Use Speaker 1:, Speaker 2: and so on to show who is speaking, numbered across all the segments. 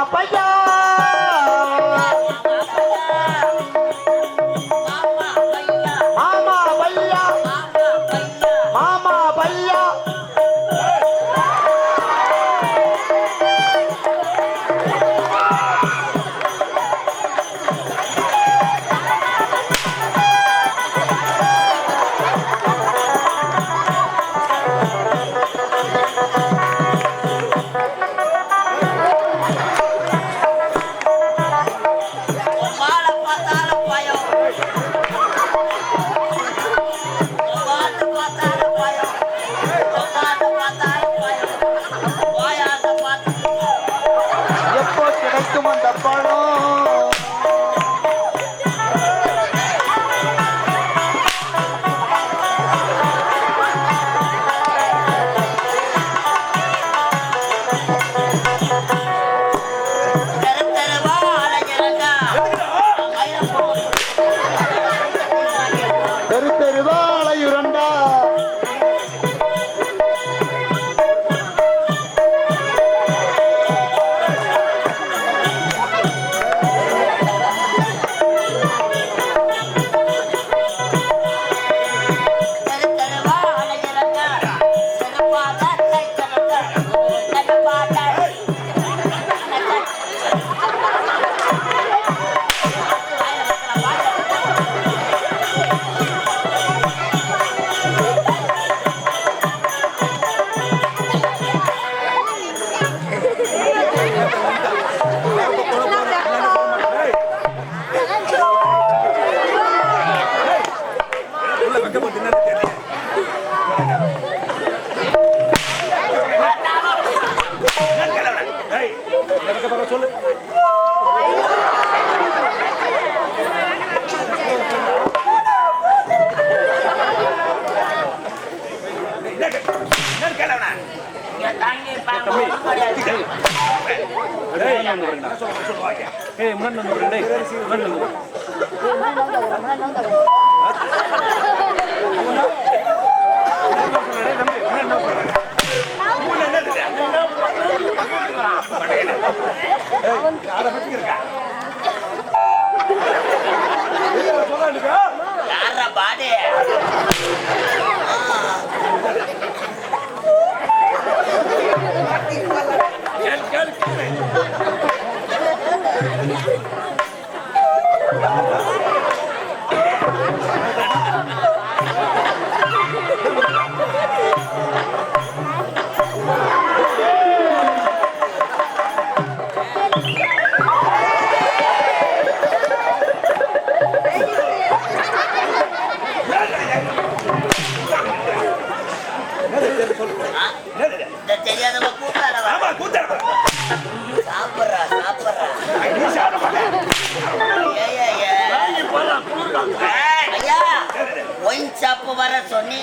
Speaker 1: பையா மாமா பையா மாமா பையா
Speaker 2: சாப்பு வர சொன்னி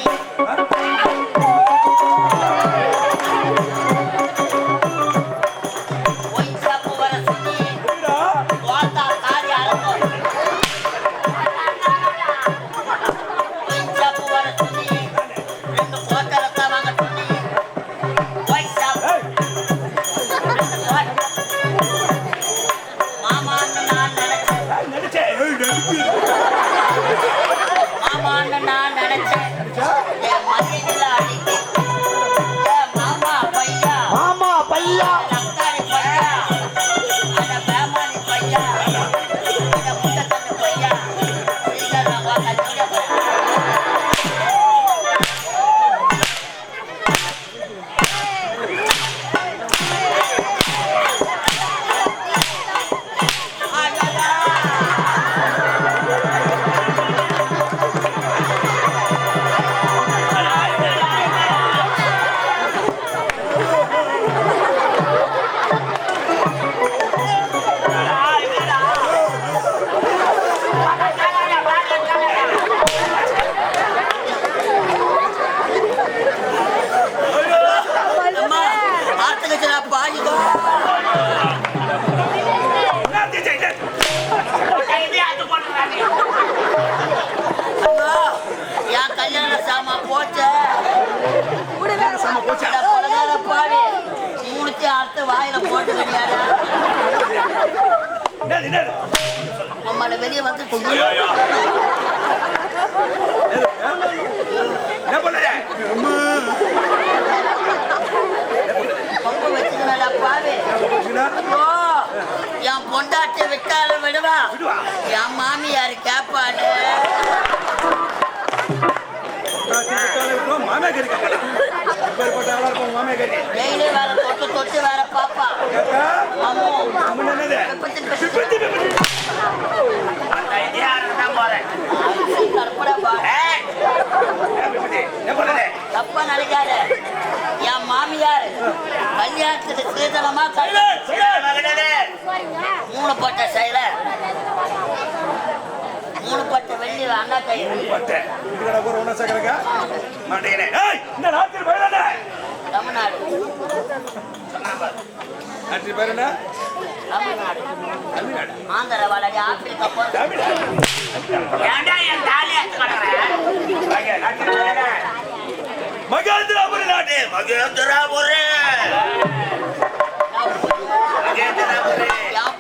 Speaker 2: வாயில போட்டு கிடையாது அம்மால வெளியே வந்து பம்பு வச்சுக்கல பாவே என் பொண்டாட்டி விட்டாலும் விடுவா என் மாமியாரு கேப்பாடு டெய்லி வேற தொட்டு தொட்டு வேற பாப்பா தப்பா நினைக்காத என் மாமியார் கல்யாணத்துக்கு சீதனமா மூணு பட்ட செயல 3 பட்ட வெள்ளி அண்ணா கை தமிழ்நாடு ஆந்திர வாழி ஆப்பிரிக்கா
Speaker 1: மகேந்திராபுரி நாடு மகேந்திராபுரி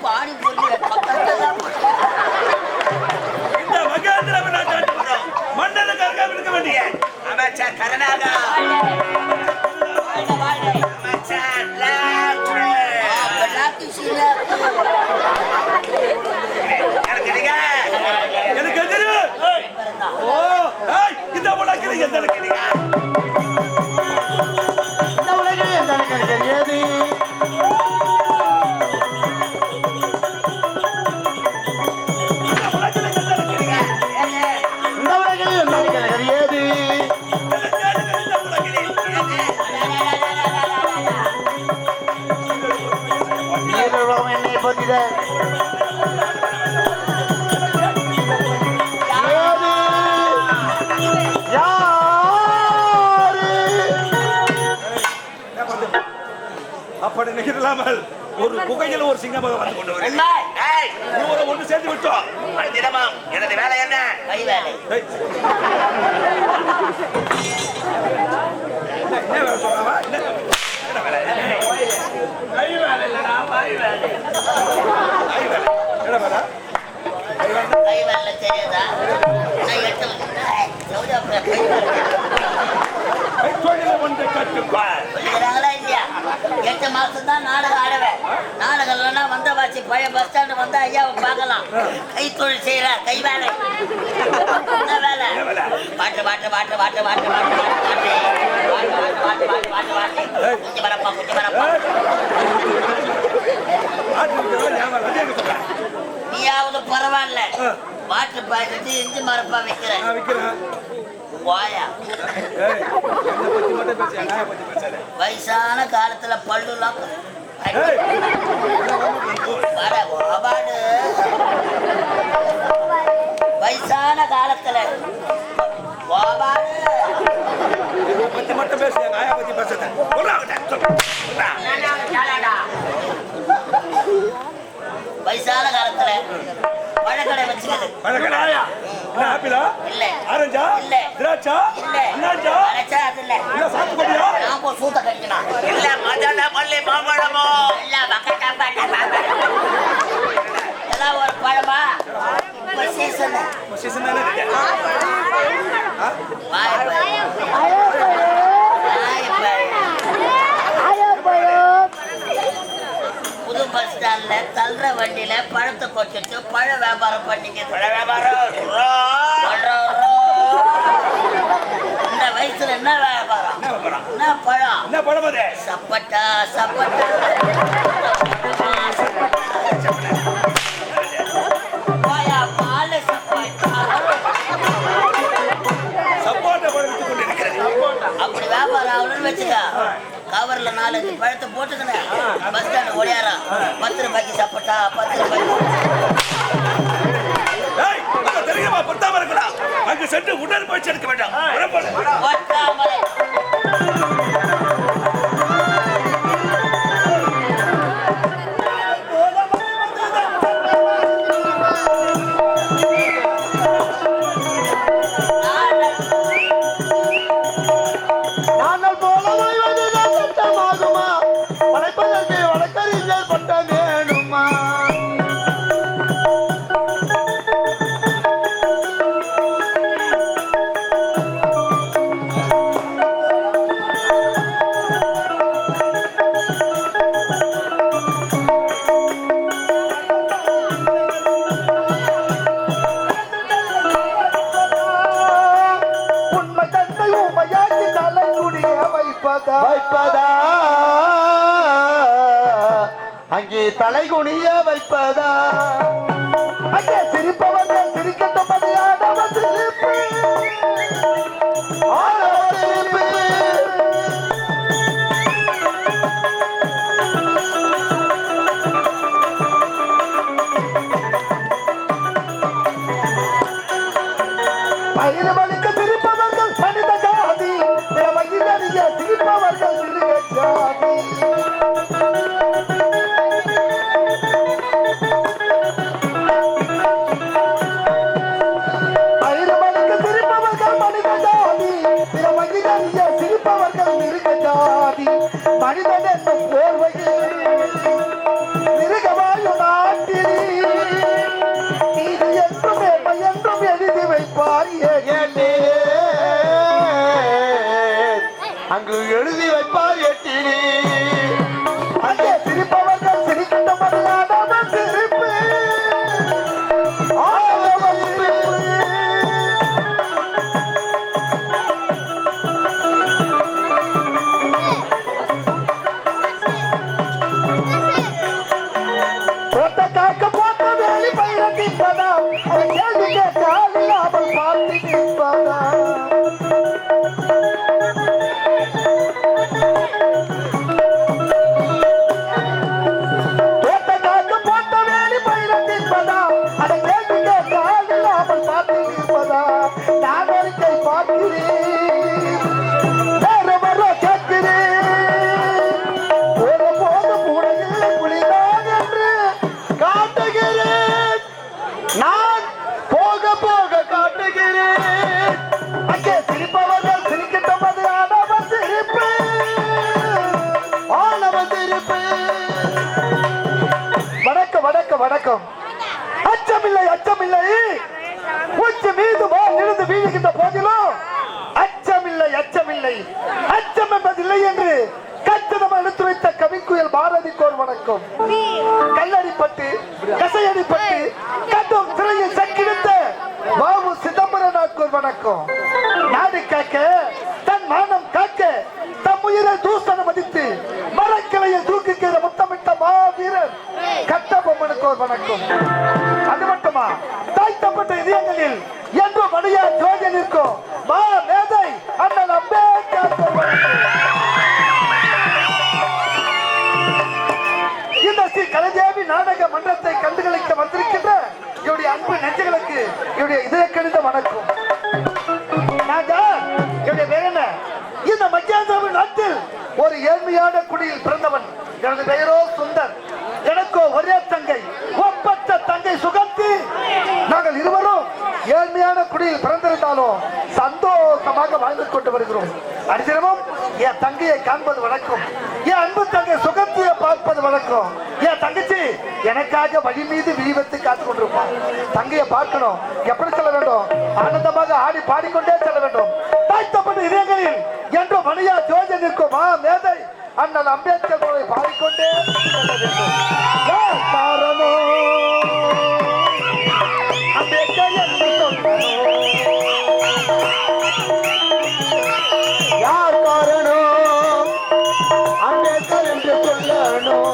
Speaker 2: பாடி சொல்லி
Speaker 1: இந்த மகேந்திராபுரி நாட்டு மண்டலுக்காக இருக்க வேண்டிய அமைச்சர் கருணாகா எனக்கு தெரியும் இந்த உலகில் எந்த தெரியாது அப்படி நிகழாமல் ஒரு குகையில் ஒரு சிங்கமாக வந்து கொண்டு வருகிறேன். ஒன்று சேர்ந்து விட்டோம். தினமும் எனது வேலை என்ன? கை வேலை. என்ன வேலை சொல்றாவா? என்ன வேலை? கை வேலை இல்லடா, வாய் வேலை. கை வேலை. என்ன வேலை?
Speaker 2: கை வேலை தெரியாதா? நான் எட்டு
Speaker 1: ஒன்று கட்டுப்பாடு
Speaker 2: 8 மாசம் தான் நாடகம் ஆடுவேன். நாடகம் இல்லைன்னா வந்தவாசி பழைய பஸ் ஸ்டாண்டு வந்து ஐயாவை பார்க்கலாம். கைத்தொழில் செய்யற கை வேலை. என்ன வேலை? பாட்டு பாட்டு பாட்டு பாட்டு பாட்டு பாட்டு பாட்டு பாட்டு பாட்டு பாட்டு குஞ்சு வரப்பா குஞ்சு வரப்பா. நீயாவது பரவாயில்ல. பாட்டு பாட்டு இஞ்சி மரப்பா வைக்கிறேன். வயசான காலத்துல பல்லுலாம் வயசான காலத்துல
Speaker 1: மட்டும் பேசுறேன். ஆயா பத்தி பேசுறேன்.
Speaker 2: வயசான காலத்துல பழக்கடை வச்சுக்கிறது.
Speaker 1: பழக்கடாயா? ஆப்பிளா?
Speaker 2: இல்ல.
Speaker 1: ஆரஞ்சா?
Speaker 2: இல்ல.
Speaker 1: திராட்சா?
Speaker 2: இல்ல.
Speaker 1: அன்னாச்சா?
Speaker 2: அரைச்சா அது இல்ல.
Speaker 1: இல்ல சாத்துக்குடியா?
Speaker 2: நான் போய் சூத்த கட்டிக்கணும்.
Speaker 1: இல்ல மஜாடா பள்ளி மாம்பழமோ?
Speaker 2: இல்ல பக்கட்டா பாட்டா மாம்பழம். எல்லாம் ஒரு பழமா? இப்ப சீசன்.
Speaker 1: சீசன் தானே இருக்கு. புது பஸ் ஸ்டாண்ட்ல தள்ளுற வண்டியில பழத்தை கொட்டிட்டு பழ வியாபாரம் பண்ணிக்கிறது. பழ வியாபாரம் இந்த வயசுல என்ன வியாபாரம்? என்ன பழம்? என்ன பழம் அது? சப்பட்டா சப்பட்டா அப்படி வியாபாரம் ஆகணும்னு வச்சுக்க. கவர்ல 4 பழத்தை போட்டுக்கினேன் பஸ் ஸ்டாண்ட் ஓடியாரா. 10 ரூபாய்க்கு சப்பட்டா 10 ரூபாய்க்கு. தெரியுமா பொத்தாம இருக்கலாம். அங்க சென்று உடல் போய் எடுக்க வேண்டாம்.
Speaker 3: வைப்பதா அங்கே தலைகுனிய வைப்பதா அங்கே சிரிப்பவர்கள் சிரிக்கட்டும் அது ஆடவர் சிரிப்பு ஆடவர் சிரிப்பு பயிர்வழிக்க சிரிப்பவர்கள் மனித ஜாதி வயிறறிய சிரிப்பவர்கள் மிருக ஜாதி பயிர்வழிக்க சிரிப்பவர்கள் மனித ஜாதி வயிறறிய சிரிப்பவர்கள் மிருக ஜாதி மனிதன் என்னும் போர்வையில் மிருகவாயு நாட்டில் இது என்றும் என்றும் எழுதி வைப்பார் அங்கு எழுதி வைப்பார் எட்டினே அங்கே சிரிப்பவர்கள் சிரிக்கின்ற மரியாதவன் சிரிப்பு போட்ட காக்க போட்ட வேலி பயிரட்டிப்பதா அவன் கேள்வி கேட்டால் இல்லாமல் பார்த்து நிற்பதா வணக்கம். அச்சமில்லை அச்சமில்லை உச்சி மீது விழுந்து வீழுகின்ற போதிலும் அச்சமில்லை அச்சமில்லை அச்சம் என்பதில்லை என்று கச்சிதம் எடுத்து வைத்த கவிக்குயல் பாரதிக்கு ஒரு வணக்கம். கல்லடிப்பட்டு கசையடிப்பட்டு கட்டும் சிறையில் சக்கிடுத்த பாபு சிதம்பரனாருக்கு ஒரு வணக்கம். நாடு காக்க தன் மானம் காக்க தம் உயிரை தூசணம் மதித்து மரக்கிளையை தூக்குகிற முத்தமிட்ட மாவீரர் கட்டபொம்மனுக்கு ஒரு வணக்கம். அது மட்டுமா தாய்த்தப்பட்ட இதயங்களில் என்று மணியா ஜோதி நிற்கும் மா மேதை அண்ணன் அம்பேத்கர் இந்த ஸ்ரீ கலைதேவி நாடக மன்றத்தை கண்டுகளிக்க வந்திருக்கின்ற என்னுடைய அன்பு நெஞ்சுகளுக்கு என்னுடைய இதய கணித வணக்கம். என்னுடைய வேற இந்த மத்தியாந்திர நாட்டில் ஒரு ஏழ்மையான குடியில் பிறந்தவன். எனது பெயரோ சுந்தர். எனக்கோ ஒரே தங்கை, ஒப்பற்ற தங்கை சுகந்தி. நாங்கள் இருவரும் ஏழ்மையான குடியில் பிறந்திருந்தாலும் சந்தோஷமாக வாழ்ந்து கொண்டு வருகிறோம். அடிதினமும் என் தங்கையை காண்பது வழக்கம், என் அன்பு தங்கை சுகந்தியை பார்ப்பது வழக்கம். என் தங்கச்சி எனக்காக வழி மீது விழிவத்து காத்துக் கொண்டிருப்பான். தங்கையை பார்க்கணும், எப்படி செல்ல வேண்டும்? ஆனந்தமாக ஆடி பாடிக்கொண்டே செல்ல வேண்டும். தாய்த்தப்பட்ட இதயங்களில் என்று மணியா ஜோதி நிற்கும் மா மேதை அண்ணன் அம்பேத்கர் போதை பாடிக்கொண்டே செல்ல வேண்டும். காரணம் அம்பேத்கர் என்று சொல்லணும். யார் காரணம் அம்பேத்கர் என்று சொல்லணும்.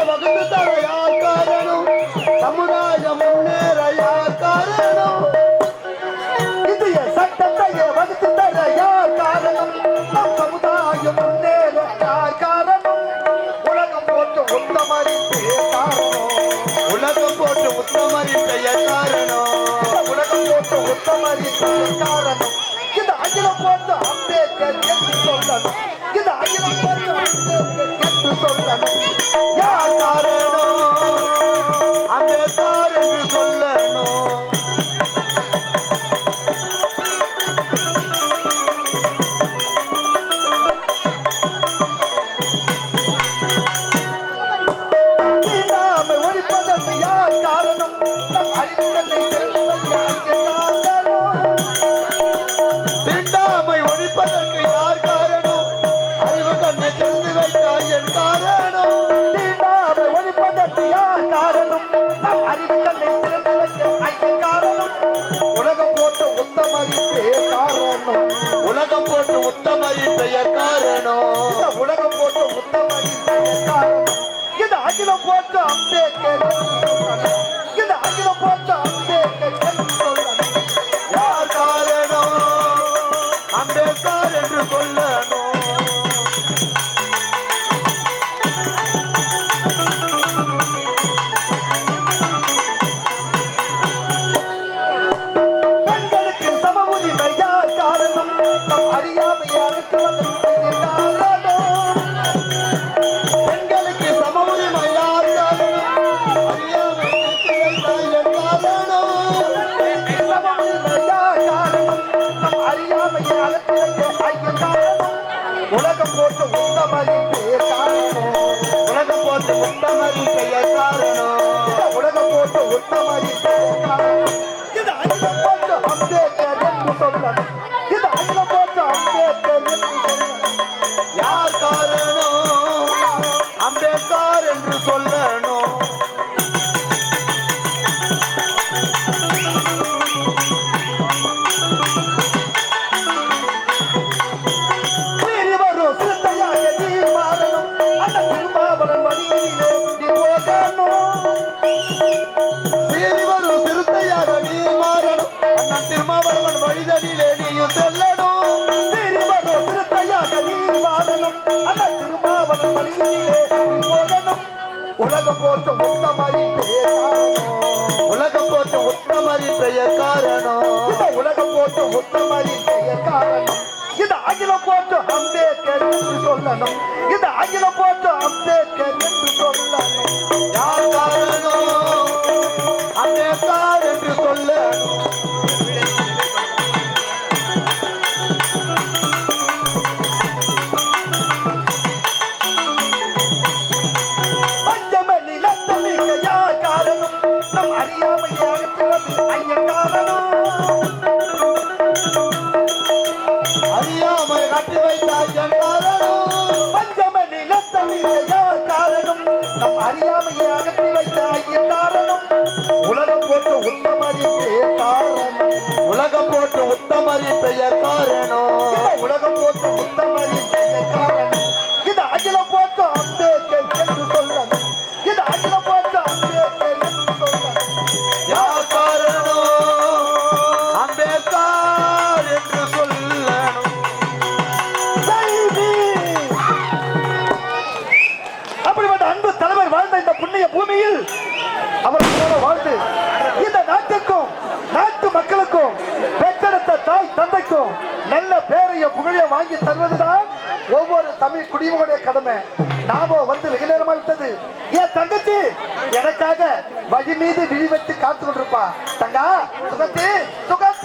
Speaker 3: வகுத்து தர யார் காரணம்? சமுதாயம் முன்னேற யார் காரணம்? இந்திய சட்டத்தையே வகுத்து தர யார் காரணம்? நம் சமுதாயம் முன்னேற யார் காரணம்? உலகம் போட்டு உத்தமரின் காரணம். உலகம் போட்டு உத்தமரின் பெயர் காரணம். உலகம் போட்டு உத்தமரின் பெயர் காரணம். இந்த அகிலம் போட்டு அம்பேத்கர் என்று சொல்லணும். இந்த அகிலம் போட்டு அம்பேத்கர் என்று சொல்லணும். யார் காரணம் அம்பேத்கர் என்று சொல்லணும். தீண்டாமை ஒழிப்பதற்கு யார் காரணம்? அறிவு கண்ணை திறந்து வைத்தாய் என் காரணம். தீண்டாமை ஒழிப்பதற்கு யார் காரணம்? அறிவு கண்ணை திறந்து வைத்தாய் என் காரணம். உலகம் போட்டு உத்தமரிப்பே காரணம். உலகம் போட்டு உத்தமரிப்பைய காரணம். உலகம் போட்டு உத்தமரிப்பைய காரணம். இது அகிலம் போட்டு அம்பேத்கர். இது அகிலம் போட்டு அம்பேத்கர் என்று சொல்லணும். யார் காரணம்? அம்பேத்கர் என்று சொல்லணும். பெண்களுக்கு சம உரிமை யார் காரணம்? நம் அறியாமையாருக்கு பெண்களுக்கு சம உரிமை யார் காரணம்? அறியாமையாருக்கு சம உரிமை யார் காரணம்? நம் அறியாமையை அகற்றுவதற்கு காரணம். உலகம் போட்டு உத்தமரிப்பே காரணம். உலகம் போட்டு உத்தமரிப்பைய காரணம். உலகம் போட்டு உத்தமரிப்பைய காரணம். இது அகிலம் போட்டு அம்பேத்கர் என்று சொல்லணும். இது அகிலம் போட்டு அம்பேத்கர் என்று சொல்லணும். யார் காரணம்? அம்பேத்கர் என்று சொல்லணும். வரும் சிறுத்தையாக நீ மாறணும். அந்த திருமாவளவன் வழியிலே நீ போகணும். வரும் சிறுத்தையாக நீ மாறணும். அந்த திருமாவளவன் வழிதலிலே நீயும் செல்லணும். வரும் சிறுத்தையாக நீ மாறணும். அந்த திருமாவளவன் வழியிலே நீ போகணும். உலகம் போட்டு உத்தமரிப்பைய காரணம். உலகம் போட்டு உத்தமரிப்பைய காரணம். உலகம் போட்டு உத்தமரிப்பைய காரணம். இது அகிலம் போட்டு அம்பேத்கர் என்று சொல்லணும். இது அகிலம் போட்டு அம்பேத்கர் என்று சொல்லணும். யார் காரணம்? அம்பேத்கர் என்று சொல்லணும். பஞ்சமணி லட்சமிக்க யார் காரணம்? நம் அறியாமையை அகற்றுவது ஐயன் காரணம். அறியாமை கட்டி வைத்தாய் என் காரணம். பஞ்சமணி லட்சமிக்க யார் காரணம்? நம் அறியாமையை அகற்றி வைத்தாய் என் காரணம். உலகம் போட்டு உத்தமரிப்பே காரணம். உலகம் போட்டு உத்தமரிப்பைய காரணம். உலகம் போட்டு உத்தமரிப்பைய காரணம். இது அகிலம் போட்டு அம்பேத்கர் என்று சொல்லணும். இது அகிலம் போட்டு அம்பேத்கர் என்று சொல்லணும். யார் காரணம்? அம்பேத்கர் என்று சொல்லணும். அப்படிப்பட்ட அன்பு தலைவர் வாழ்ந்த இந்த புண்ணிய பூமியில் அவர்களோட வாழ்ந்து இந்த நாட்டுக்கும் நாட்டு மக்களுக்கும் பெற்றெடுத்த தாய் தந்தைக்கும் நல்ல பேரைய புகழைய வாங்கி தருவதுதான் ஒவ்வொரு தமிழ் குடிமகனுடைய கடமை. நாமோ வந்து வெகு நேரமா விட்டது. என் தங்கச்சி எனக்காக வழி மீது விழி வச்சு காத்து கொண்டிருப்பா. தங்கா சுகத்தி சுகத்தி